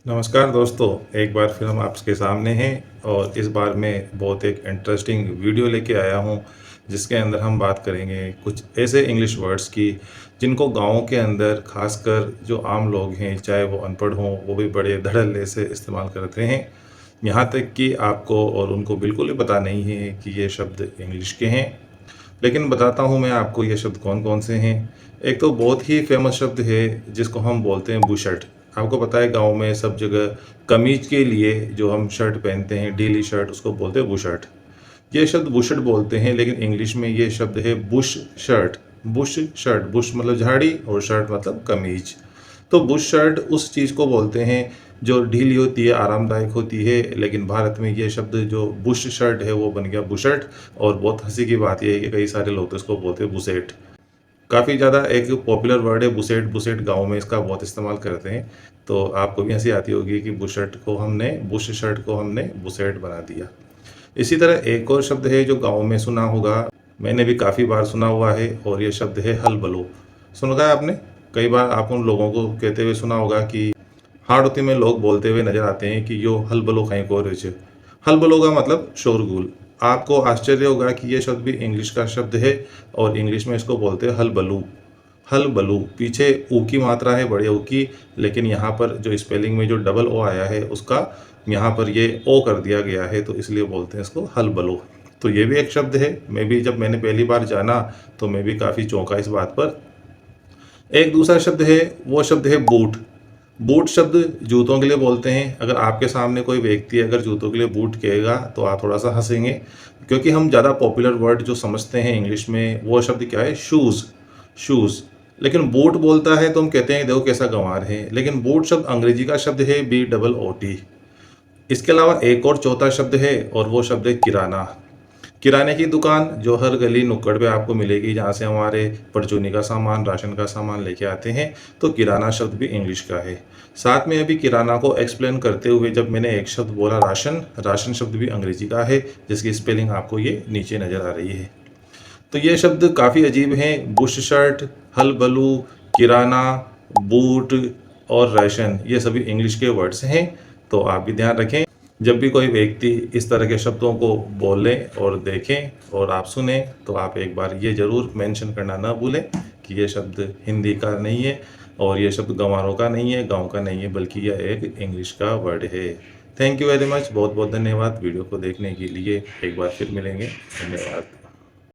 नमस्कार दोस्तों, एक बार फिर हम आपके सामने हैं और इस बार मैं बहुत एक इंटरेस्टिंग वीडियो लेके आया हूं जिसके अंदर हम बात करेंगे कुछ ऐसे इंग्लिश वर्ड्स की जिनको गाँव के अंदर खासकर जो आम लोग हैं, चाहे वो अनपढ़ हों, वो भी बड़े धड़ल्ले से इस्तेमाल करते हैं। यहाँ तक कि आपको और उनको बिल्कुल भी पता नहीं है कि ये शब्द इंग्लिश के हैं। लेकिन बताता हूँ मैं आपको ये शब्द कौन कौन से हैं। एक तो बहुत ही फेमस शब्द है जिसको हम बोलते हैं बुशर्ट। आपको पता है गाँव में सब जगह कमीज के लिए जो हम शर्ट पहनते हैं, डेली शर्ट, उसको बोलते हैं बुशर्ट। ये शब्द बुशर्ट बोलते हैं, लेकिन इंग्लिश में ये शब्द है Bush shirt. Bush shirt, Bush मतलब झाड़ी और शर्ट मतलब कमीज। तो बुश शर्ट उस चीज़ को बोलते हैं जो ढीली होती है, आरामदायक होती है, लेकिन भारत में ये शब्द जो बुश शर्ट है वो बन गया बुशर्ट। और बहुत हंसी की बात यह है कि कई सारे लोग तो इसको बोलते हैं बुसेट। काफ़ी ज़्यादा एक पॉपुलर वर्ड है बुसेट। बुसेट गाँव में इसका बहुत इस्तेमाल करते हैं। तो आपको भी हंसी आती होगी कि बुश शर्ट को हमने बुसेट बना दिया। इसी तरह एक और शब्द है जो गाँव में सुना होगा, मैंने भी काफ़ी बार सुना हुआ है, और ये शब्द है हल बलो। सुना है आपने? कई बार आप उन लोगों को कहते हुए सुना होगा कि हाड़ौती में लोग बोलते हुए नजर आते हैं कि यो हल बलो कहीं को रहे। हल बलो का मतलब शोरगुल। आपको आश्चर्य होगा कि ये शब्द भी इंग्लिश का शब्द है और इंग्लिश में इसको बोलते हैं हल बलू। हल बलू, पीछे ऊ की मात्रा है, बड़े ऊ की, लेकिन यहाँ पर जो स्पेलिंग में जो डबल ओ आया है उसका यहाँ पर ये ओ कर दिया गया है, तो इसलिए बोलते हैं इसको हल बलो। तो ये भी एक शब्द है। जब मैंने पहली बार जाना तो मैं भी काफ़ी चौंका इस बात पर। एक दूसरा शब्द है, वो शब्द है बूट। बूट शब्द जूतों के लिए बोलते हैं। अगर आपके सामने कोई व्यक्ति अगर जूतों के लिए बूट कहेगा तो आप थोड़ा सा हंसेंगे, क्योंकि हम ज़्यादा पॉपुलर वर्ड जो समझते हैं इंग्लिश में वो शब्द क्या है, शूज़। शूज़। लेकिन बूट बोलता है तो हम कहते हैं देखो कैसा गंवार है। लेकिन बूट शब्द अंग्रेजी का शब्द है BOOT। इसके अलावा एक और चौथा शब्द है और वो शब्द है किराना। किराने की दुकान जो हर गली नुक्कड़ पे आपको मिलेगी, जहाँ से हमारे परचूनी का सामान, राशन का सामान लेके आते हैं। तो किराना शब्द भी इंग्लिश का है। साथ में अभी किराना को एक्सप्लेन करते हुए जब मैंने एक शब्द बोला राशन, राशन शब्द भी अंग्रेजी का है, जिसकी स्पेलिंग आपको ये नीचे नज़र आ रही है। तो ये शब्द काफ़ी अजीब हैं। बुश शर्ट, हल बलू, किराना, बूट और राशन, ये सभी इंग्लिश के वर्ड्स हैं। तो आप भी ध्यान रखें, जब भी कोई व्यक्ति इस तरह के शब्दों को बोलें और देखें और आप सुने, तो आप एक बार ये ज़रूर मेंशन करना ना भूलें कि ये शब्द हिंदी का नहीं है और ये शब्द गंवारों का नहीं है, गांव का नहीं है, बल्कि यह एक इंग्लिश का वर्ड है। थैंक यू वेरी मच, बहुत बहुत धन्यवाद वीडियो को देखने के लिए। एक बार फिर मिलेंगे। धन्यवाद।